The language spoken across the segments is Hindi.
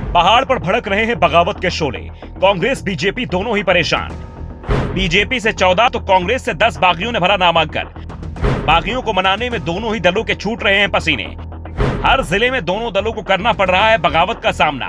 पहाड़ पर भड़क रहे हैं बगावत के शोले। कांग्रेस बीजेपी दोनों ही परेशान। बीजेपी से 14 तो कांग्रेस से 10 बागियों ने भरा नामांकन। बागियों को मनाने में दोनों ही दलों के छूट रहे हैं पसीने। हर जिले में दोनों दलों को करना पड़ रहा है बगावत का सामना।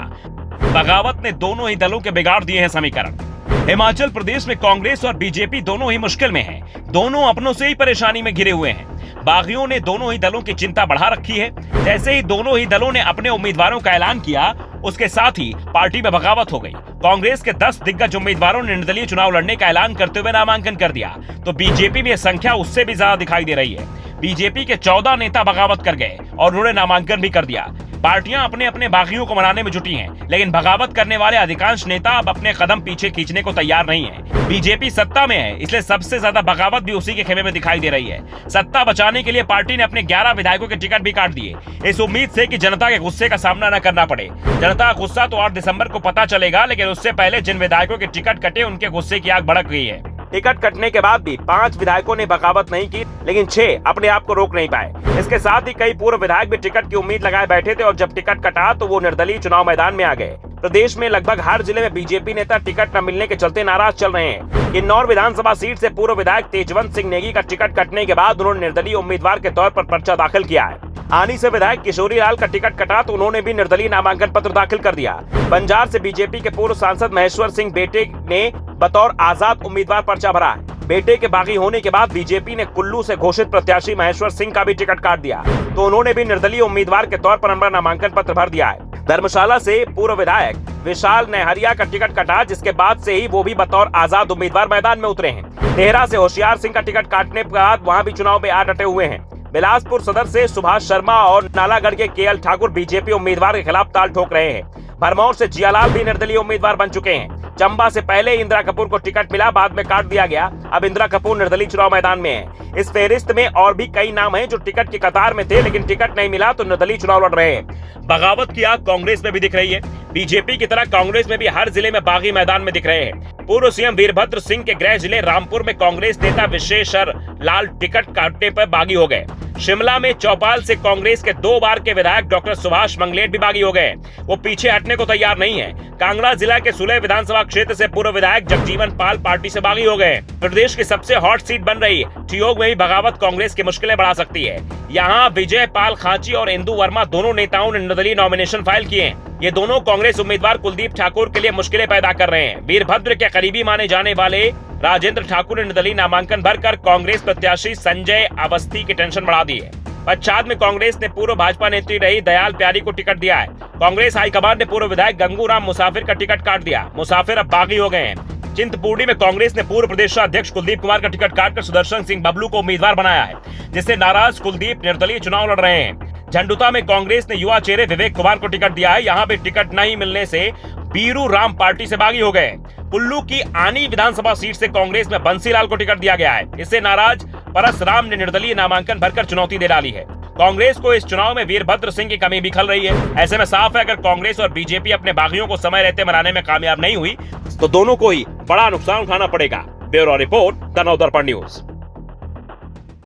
बगावत ने दोनों ही दलों के बिगाड़ दिए हैं समीकरण। हिमाचल प्रदेश में कांग्रेस और बीजेपी दोनों ही मुश्किल में हैं। दोनों अपनों से ही परेशानी में घिरे हुए हैं। बागियों ने दोनों ही दलों की चिंता बढ़ा रखी है। जैसे ही दोनों ही दलों ने अपने उम्मीदवारों का ऐलान किया, उसके साथ ही पार्टी में बगावत हो गई। कांग्रेस के 10 दिग्गज उम्मीदवारों ने निर्दलीय चुनाव लड़ने का ऐलान करते हुए नामांकन कर दिया, तो बीजेपी में संख्या उससे भी ज्यादा दिखाई दे रही है। बीजेपी के 14 नेता बगावत कर गए और उन्होंने नामांकन भी कर दिया। पार्टियां अपने अपने बागियों को मनाने में जुटी हैं, लेकिन बगावत करने वाले अधिकांश नेता अब अपने कदम पीछे खींचने को तैयार नहीं है। बीजेपी सत्ता में है, इसलिए सबसे ज्यादा बगावत भी उसी के खेमे में दिखाई दे रही है। सत्ता बचाने के लिए पार्टी ने अपने 11 विधायकों के टिकट भी काट दिए, इस उम्मीद से कि जनता के गुस्से का सामना न करना पड़े। जनता का गुस्सा तो 8 दिसंबर को पता चलेगा, लेकिन उससे पहले जिन विधायकों के टिकट कटे उनके गुस्से की आग भड़क गई है। टिकट कटने के बाद भी 5 विधायकों ने बगावत नहीं की, लेकिन 6 अपने आप को रोक नहीं पाए। इसके साथ ही कई पूर्व विधायक भी टिकट की उम्मीद लगाए बैठे थे और जब टिकट कटा तो वो निर्दलीय चुनाव मैदान में आ गए। प्रदेश में लगभग हर जिले में बीजेपी नेता टिकट न मिलने के चलते नाराज चल रहे हैं। किन्नौर विधानसभा सीट से पूर्व विधायक तेजवंत सिंह नेगी का टिकट कटने के बाद उन्होंने निर्दलीय उम्मीदवार के तौर पर पर्चा दाखिल किया है। आनी से विधायक किशोरी लाल का टिकट कटा तो उन्होंने भी निर्दलीय नामांकन पत्र दाखिल कर दिया। बंजार से बीजेपी के पूर्व सांसद महेश्वर सिंह बेटे ने बतौर आजाद उम्मीदवार पर्चा भरा है। बेटे के बागी होने के बाद बीजेपी ने कुल्लू से घोषित प्रत्याशी महेश्वर सिंह का भी टिकट काट दिया, तो उन्होंने भी निर्दलीय उम्मीदवार के तौर पर अपना नामांकन पत्र भर दिया है। धर्मशाला से पूर्व विधायक विशाल नहरिया का टिकट कटा, जिसके बाद से ही वो भी बतौर आजाद उम्मीदवार मैदान में उतरे हैं। तेहरा से होशियार सिंह का टिकट काटने के बाद वहाँ भी चुनाव में आ डटे हुए हैं। बिलासपुर सदर से सुभाष शर्मा और नालागढ़ के केएल ठाकुर बीजेपी उम्मीदवार के खिलाफ ताल ठोक रहे हैं। भरमौर से जियालाल भी निर्दलीय उम्मीदवार बन चुके हैं। चंबा से पहले इंदिरा कपूर को टिकट मिला, बाद में काट दिया गया। अब इंदिरा कपूर निर्दलीय चुनाव मैदान में है। इस फेरिस्त में और भी कई नाम हैं जो टिकट की कतार में थे, लेकिन टिकट नहीं मिला तो निर्दलीय चुनाव लड़ रहे हैं। बगावत की आग कांग्रेस में भी दिख रही है। बीजेपी की तरह कांग्रेस में भी हर जिले में बागी मैदान में दिख रहे हैं। पूर्व सीएम वीरभद्र सिंह के गृह जिले रामपुर में कांग्रेस नेता विशेषर लाल टिकट काटने पर बागी हो गए। शिमला में चौपाल से कांग्रेस के 2 बार के विधायक डॉक्टर सुभाष मंगलेट भी बागी हो गए। वो पीछे हटने को तैयार नहीं है। कांगड़ा जिला के सुलह विधानसभा क्षेत्र से पूर्व विधायक जगजीवन पाल पार्टी से बागी हो गए। प्रदेश की सबसे हॉट सीट बन रही ठियोग में भी बगावत कांग्रेस की मुश्किलें बढ़ा सकती है। यहाँ विजय पाल खांची और इंदु वर्मा दोनों नेताओं ने निर्दलीय नॉमिनेशन फाइल किए हैं। ये दोनों कांग्रेस उम्मीदवार कुलदीप ठाकुर के लिए मुश्किलें पैदा कर रहे हैं। वीरभद्र के करीबी माने जाने वाले राजेंद्र ठाकुर ने निर्दलीय नामांकन भरकर कांग्रेस प्रत्याशी संजय अवस्थी की टेंशन बढ़ा दी है। पच्छाद में कांग्रेस ने पूर्व भाजपा नेत्री रही दयाल प्यारी को टिकट दिया है। कांग्रेस हाईकमान ने पूर्व विधायक गंगूराम मुसाफिर का टिकट काट दिया। मुसाफिर अब बागी हो गए हैं। चिंतपूर्णी में कांग्रेस ने पूर्व प्रदेश अध्यक्ष कुलदीप कुमार का टिकट काटकर सुदर्शन सिंह बबलू को उम्मीदवार बनाया है, जिससे नाराज कुलदीप निर्दलीय चुनाव लड़ रहे हैं। झंडुता में कांग्रेस ने युवा चेहरे विवेक कुमार को टिकट दिया है। यहाँ भी टिकट नहीं मिलने से बीरू राम पार्टी से बागी हो गए। कुल्लू की आनी विधानसभा सीट से कांग्रेस में बंसीलाल को टिकट दिया गया है। इससे नाराज परसराम ने निर्दलीय नामांकन भरकर चुनौती दे डाली है। कांग्रेस को इस चुनाव में वीरभद्र सिंह की कमी भी खल रही है। ऐसे में साफ है, अगर कांग्रेस और बीजेपी अपने बागियों को समय रहते मनाने में कामयाब नहीं हुई तो दोनों को ही बड़ा नुकसान उठाना पड़ेगा। Bureau report, the Navdarpan news.